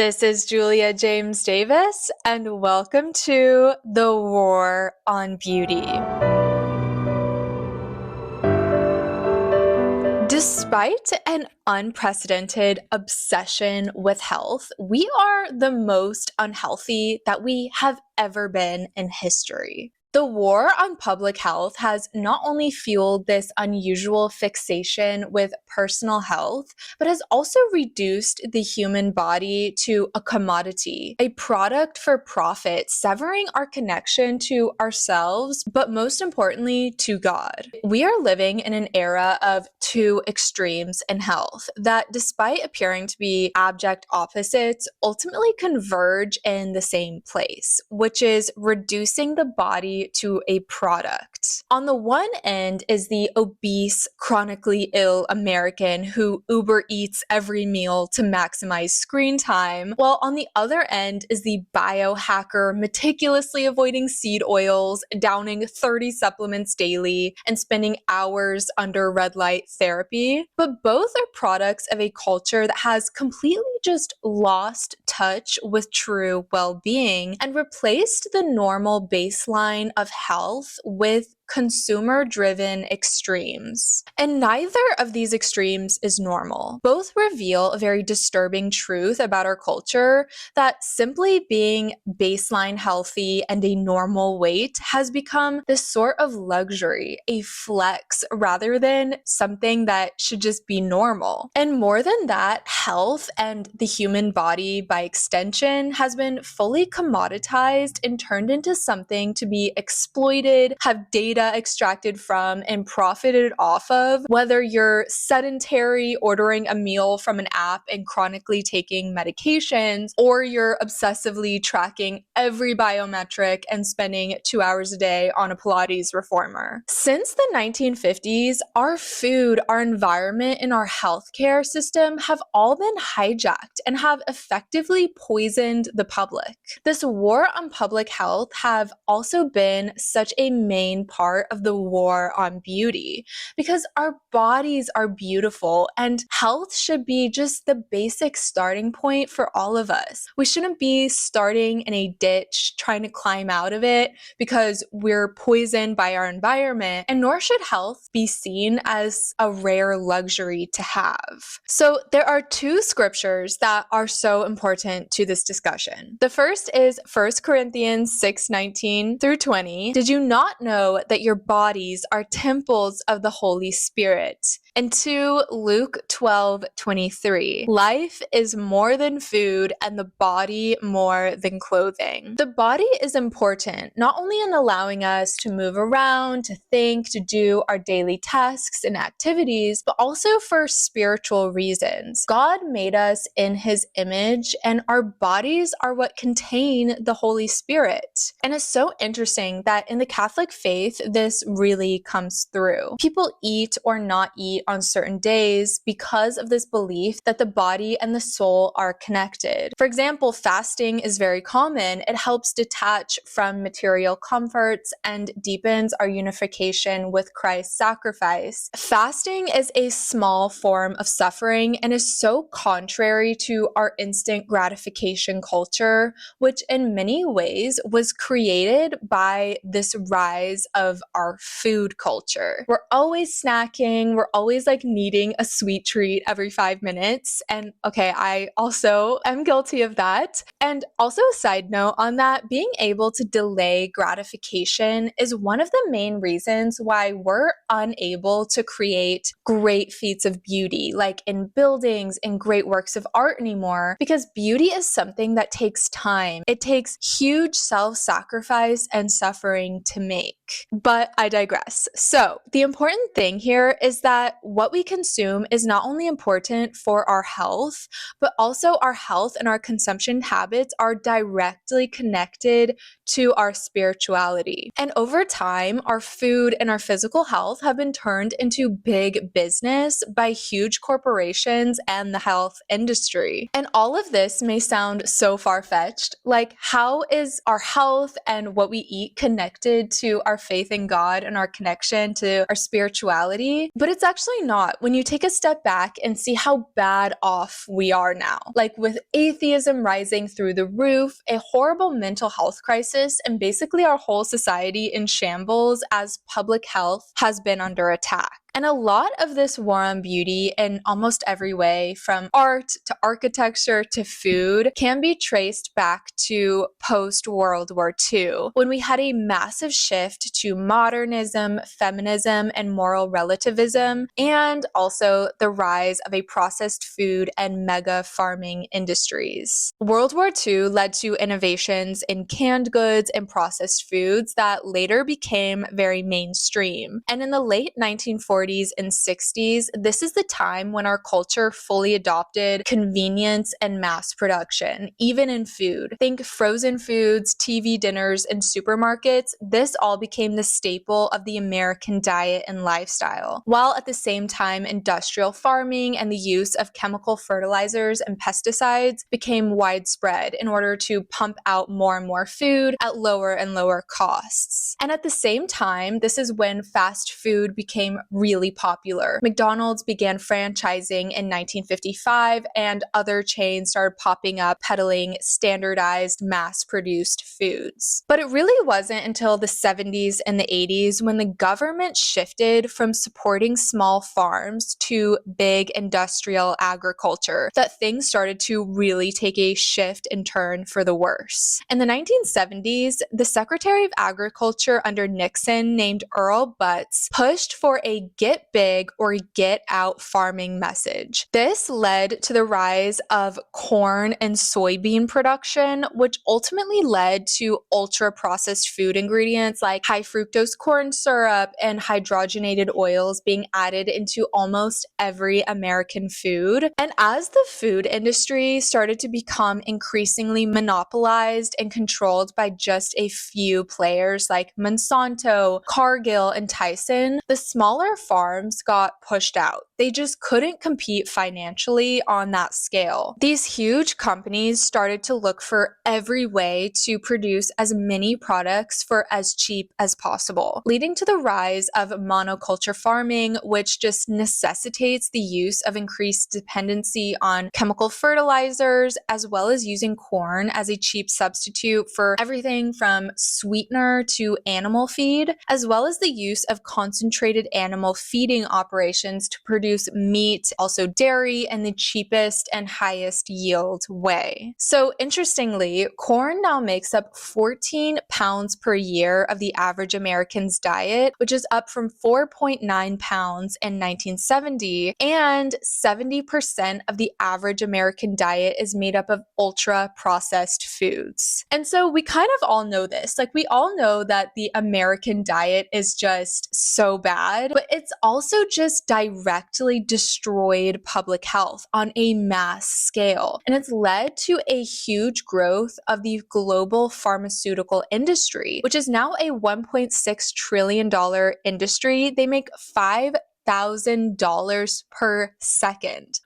This is Julia James Davis, and welcome to The War on Beauty. Despite an unprecedented obsession with health, we are the most unhealthy that we have ever been in history. The war on public health has not only fueled this unusual fixation with personal health, but has also reduced the human body to a commodity, a product for profit, severing our connection to ourselves, but most importantly, to God. We are living in an era of two extremes in health that, despite appearing to be abject opposites, ultimately converge in the same place, which is reducing the body to a product. On the one end is the obese, chronically ill American who Uber eats every meal to maximize screen time, while on the other end is the biohacker meticulously avoiding seed oils, downing 30 supplements daily, and spending hours under red light therapy. But both are products of a culture that has completely just lost touch with true well-being and replaced the normal baseline of health with consumer-driven extremes. And neither of these extremes is normal. Both reveal a very disturbing truth about our culture that simply being baseline healthy and a normal weight has become this sort of luxury, a flex, rather than something that should just be normal. And more than that, health and the human body, by extension, has been fully commoditized and turned into something to be exploited, have data extracted from, and profited off of, whether you're sedentary, ordering a meal from an app and chronically taking medications, or you're obsessively tracking every biometric and spending 2 hours a day on a Pilates reformer. Since the 1950s, our food, our environment, and our healthcare system have all been hijacked and have effectively poisoned the public. This war on public health have also been such a main part of the war on beauty, because our bodies are beautiful and health should be just the basic starting point for all of us. We shouldn't be starting in a ditch trying to climb out of it because we're poisoned by our environment, and nor should health be seen as a rare luxury to have. So there are two scriptures that are so important to this discussion. The first is 1 Corinthians 6:19 through 20. Did you not know that your bodies are temples of the Holy Spirit? And 2, Luke 12:23. Life is more than food and the body more than clothing. The body is important, not only in allowing us to move around, to think, to do our daily tasks and activities, but also for spiritual reasons. God made us in His image, and our bodies are what contain the Holy Spirit. And it's so interesting that in the Catholic faith, this really comes through. People eat or not eat on certain days because of this belief that the body and the soul are connected. For example, fasting is very common. It helps detach from material comforts and deepens our unification with Christ's sacrifice. Fasting is a small form of suffering and is so contrary to our instant gratification culture, which in many ways was created by this rise of our food culture. We're always snacking, we're always needing a sweet treat every 5 minutes. And okay, I also am guilty of that. And also a side note on that, being able to delay gratification is one of the main reasons why we're unable to create great feats of beauty, like in buildings and great works of art anymore, because beauty is something that takes time. It takes huge self-sacrifice and suffering to make. But I digress. So the important thing here is that what we consume is not only important for our health, but also our health and our consumption habits are directly connected to our spirituality. And over time, our food and our physical health have been turned into big business by huge corporations and the health industry. And all of this may sound so far-fetched, like how is our health and what we eat connected to our faith in God and our connection to our spirituality, but it's actually not when you take a step back and see how bad off we are now. Like with atheism rising through the roof, a horrible mental health crisis, and basically our whole society in shambles as public health has been under attack. And a lot of this war on beauty in almost every way, from art to architecture to food, can be traced back to post-World War II, when we had a massive shift to modernism, feminism, and moral relativism, and also the rise of a processed food and mega farming industries. World War II led to innovations in canned goods and processed foods that later became very mainstream. And in the late 1940s, and 60s, this is the time when our culture fully adopted convenience and mass production, even in food. Think frozen foods, TV dinners, and supermarkets. This all became the staple of the American diet and lifestyle, while at the same time industrial farming and the use of chemical fertilizers and pesticides became widespread in order to pump out more and more food at lower and lower costs. And at the same time, this is when fast food became really popular. McDonald's began franchising in 1955, and other chains started popping up peddling standardized, mass-produced foods. But it really wasn't until the 70s and the 80s when the government shifted from supporting small farms to big industrial agriculture that things started to really take a shift and turn for the worse. In the 1970s, the Secretary of Agriculture under Nixon, named Earl Butz, pushed for a get big or get out farming message. This led to the rise of corn and soybean production, which ultimately led to ultra-processed food ingredients like high fructose corn syrup and hydrogenated oils being added into almost every American food. And as the food industry started to become increasingly monopolized and controlled by just a few players like Monsanto, Cargill, and Tyson, the smaller farms got pushed out. They just couldn't compete financially on that scale. These huge companies started to look for every way to produce as many products for as cheap as possible, leading to the rise of monoculture farming, which just necessitates the use of increased dependency on chemical fertilizers, as well as using corn as a cheap substitute for everything from sweetener to animal feed, as well as the use of concentrated animal feeding operations to produce meat, also dairy, in the cheapest and highest yield way. So interestingly, corn now makes up 14 pounds per year of the average American's diet, which is up from 4.9 pounds in 1970, and 70% of the average American diet is made up of ultra-processed foods. And so we kind of all know this. Like, we all know that the American diet is just so bad, but it's also just directly destroyed public health on a mass scale. And it's led to a huge growth of the global pharmaceutical industry, which is now a $1.6 trillion industry. They make $5,000 per second.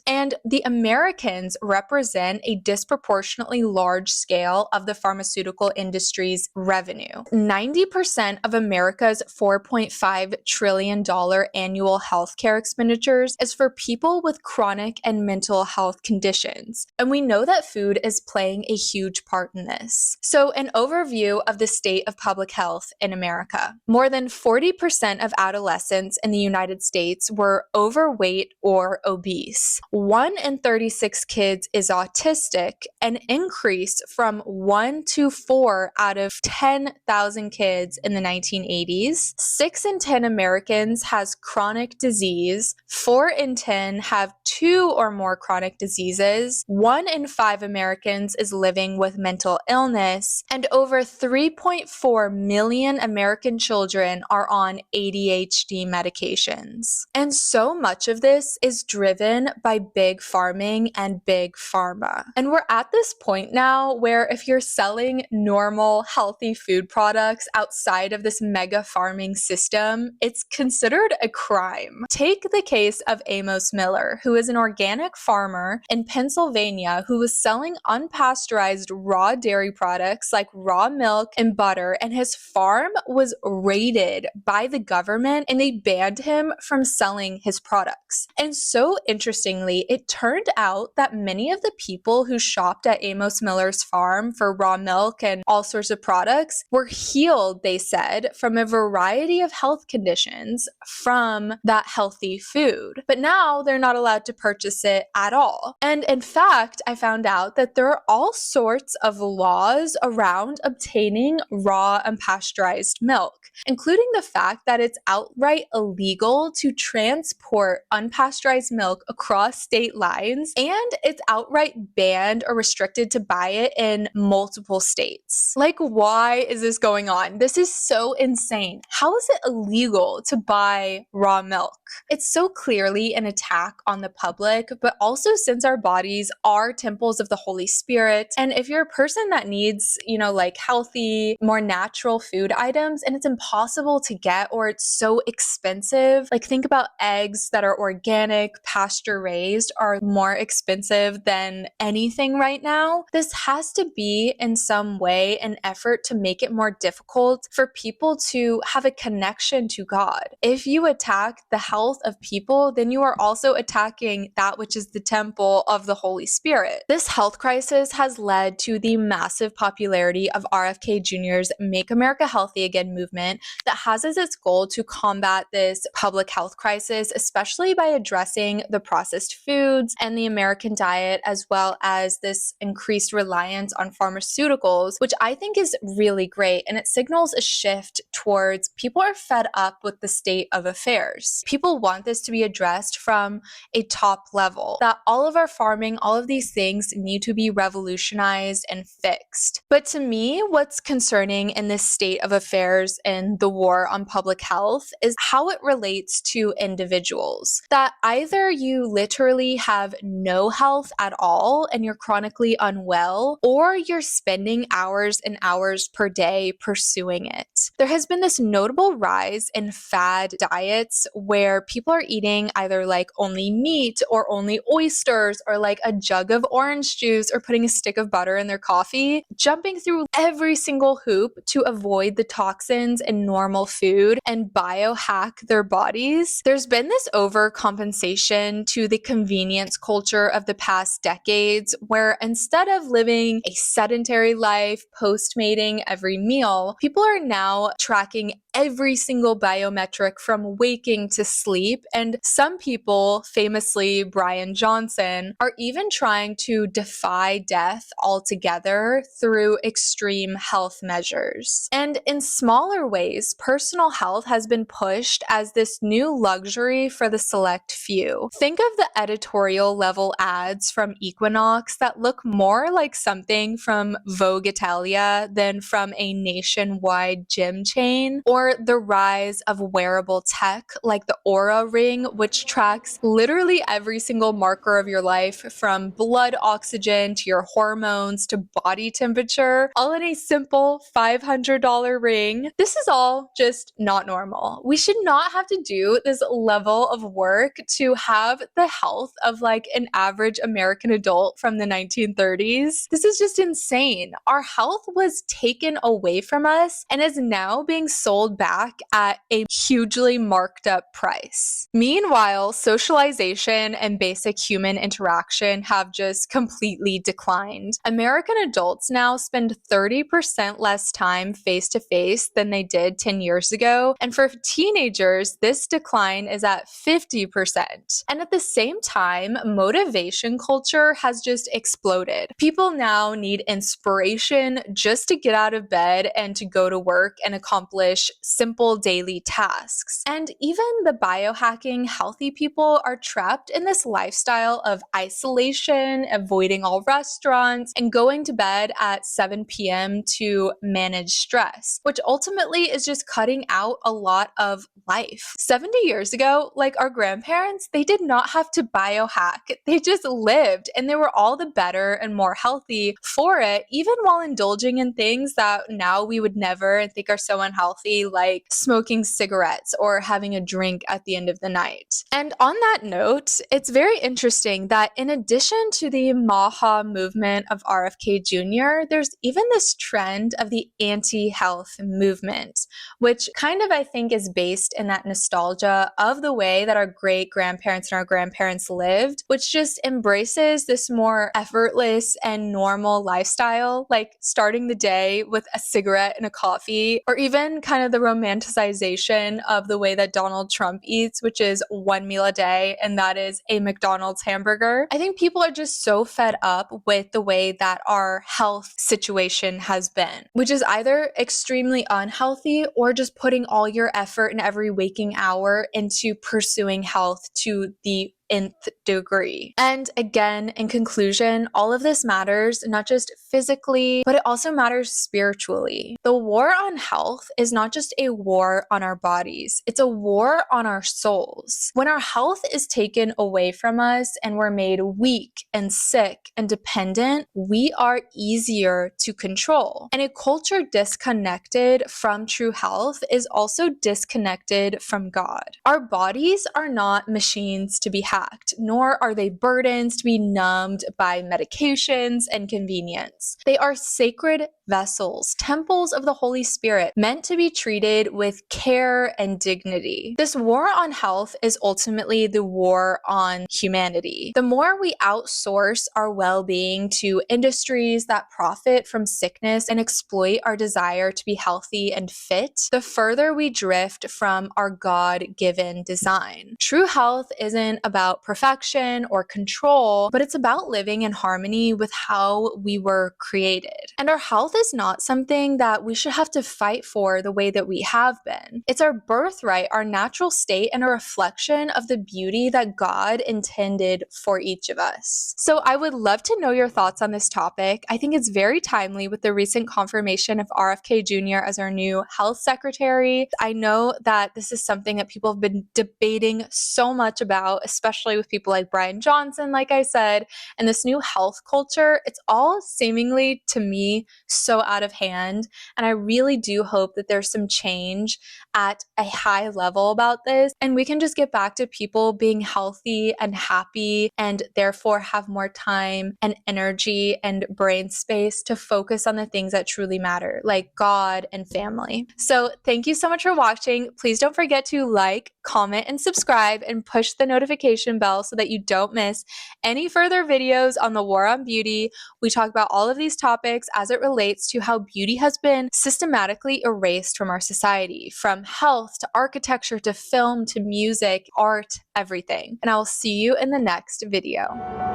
And the Americans represent a disproportionately large scale of the pharmaceutical industry's revenue. 90% of America's $4.5 trillion annual healthcare expenditures is for people with chronic and mental health conditions. And we know that food is playing a huge part in this. So, an overview of the state of public health in America. More than 40% of adolescents in the United States were overweight or obese. 1 in 36 kids is autistic, an increase from 1 to 4 out of 10,000 kids in the 1980s. 6 in 10 Americans has chronic disease. 4 in 10 have 2 or more chronic diseases. 1 in 5 Americans is living with mental illness, and over 3.4 million American children are on ADHD medications. And so much of this is driven by big farming and big pharma. And we're at this point now where if you're selling normal, healthy food products outside of this mega farming system, it's considered a crime. Take the case of Amos Miller, who is an organic farmer in Pennsylvania who was selling unpasteurized raw dairy products like raw milk and butter, and his farm was raided by the government and they banned him from selling his products. And so interestingly, it turned out that many of the people who shopped at Amos Miller's farm for raw milk and all sorts of products were healed, they said, from a variety of health conditions from that healthy food. But now they're not allowed to purchase it at all. And in fact, I found out that there are all sorts of laws around obtaining raw and pasteurized milk, including the fact that it's outright illegal to transport unpasteurized milk across state lines, and it's outright banned or restricted to buy it in multiple states. Like, why is this going on? This is so insane. How is it illegal to buy raw milk? It's so clearly an attack on the public, but also since our bodies are temples of the Holy Spirit, and if you're a person that needs, like healthy, more natural food items, and it's impossible to get or it's so expensive, like think about eggs that are organic, pasture raised are more expensive than anything right now. This has to be in some way an effort to make it more difficult for people to have a connection to God. If you attack the health of people, then you are also attacking that which is the temple of the Holy Spirit. This health crisis has led to the massive popularity of RFK Jr.'s Make America Healthy Again movement that has as its goal to combat this public health crisis, especially by addressing the processed foods and the American diet, as well as this increased reliance on pharmaceuticals, which I think is really great. And it signals a shift towards people are fed up with the state of affairs. People want this to be addressed from a top level, that all of our farming, all of these things need to be revolutionized and fixed. But to me, what's concerning in this state of affairs and the war on public health is how it relates to individuals. That either you literally have no health at all and you're chronically unwell, or you're spending hours and hours per day pursuing it. There has been this notable rise in fad diets where people are eating either like only meat or only oysters or like a jug of orange juice or putting a stick of butter in their coffee, jumping through every single hoop to avoid the toxins in normal food and biohack their bodies. There's been this overcompensation to the convenience culture of the past decades where instead of living a sedentary life post-mating every meal, people are now tracking every single biometric from waking to sleep. And some people, famously Brian Johnson, are even trying to defy death altogether through extreme health measures. And in smaller ways, personal health has been pushed as this new luxury for the select few. Think of the editorial level ads from Equinox that look more like something from Vogue Italia than from a nationwide gym chain, or the rise of wearable tech like the Oura Ring, which tracks literally every single marker of your life from blood oxygen to your hormones to body temperature, all in a simple $500 ring. This is all just not normal. We should not have to do this level of work to have the health of like an average American adult from the 1930s. This is just insane. Our health was taken away from us and is now being sold back at a hugely marked up price. Meanwhile, socialization and basic human interaction have just completely declined. American adults now spend 30% less time face to face than they did 10 years ago. And for teenagers, this decline is at 50%. And at the same time, motivation culture has just exploded. People now need inspiration just to get out of bed and to go to work and accomplish simple daily tasks. And even the biohacking healthy people are trapped in this lifestyle of isolation, avoiding all restaurants, and going to bed at 7 p.m. to manage stress, which ultimately is just cutting out a lot of life. 70 years ago, like our grandparents, they did not have to biohack. They just lived, and they were all the better and more healthy for it, even while indulging in things that now we would never think are so unhealthy, like smoking cigarettes or having a drink at the end of the night. And on that note, it's very interesting that in addition to the Maha movement of RFK Jr., there's even this trend of the anti-health movement, which kind of I think is based in that nostalgia of the way that our great-grandparents and our grandparents lived, which just embraces this more effortless and normal lifestyle, like starting the day with a cigarette and a coffee, or even kind of the romanticization of the way that Donald Trump eats, which is one meal a day, and that is a McDonald's hamburger. I think people are just so fed up with the way that our health situation has been, which is either extremely unhealthy or just putting all your effort in every waking hour into pursuing health to the nth degree. And again, in conclusion, all of this matters not just physically, but it also matters spiritually. The war on health is not just a war on our bodies, it's a war on our souls. When our health is taken away from us and we're made weak and sick and dependent, we are easier to control. And a culture disconnected from true health is also disconnected from God. Our bodies are not machines to be hacked, nor are they burdens to be numbed by medications and convenience. They are sacred vessels, temples of the Holy Spirit, meant to be treated with care and dignity. This war on health is ultimately the war on humanity. The more we outsource our well-being to industries that profit from sickness and exploit our desire to be healthy and fit, the further we drift from our God-given design. True health isn't about perfection or control, but it's about living in harmony with how we were created. And our health is not something that we should have to fight for the way that we have been. It's our birthright, our natural state, and a reflection of the beauty that God intended for each of us. So I would love to know your thoughts on this topic. I think it's very timely with the recent confirmation of RFK Jr. as our new health secretary. I know that this is something that people have been debating so much about, especially with people like Brian Johnson, like I said, and this new health culture. It's all seemingly, to me, so out of hand. And I really do hope that there's some change at a high level about this, and we can just get back to people being healthy and happy, and therefore have more time and energy and brain space to focus on the things that truly matter, like God and family. So thank you so much for watching. Please don't forget to like, comment, and subscribe, and push the notification bell so that you don't miss any further videos on the war on beauty. We talk about all of these topics as it relates to how beauty has been systematically erased from our society, from health to architecture to film to music, art, everything. And I will see you in the next video.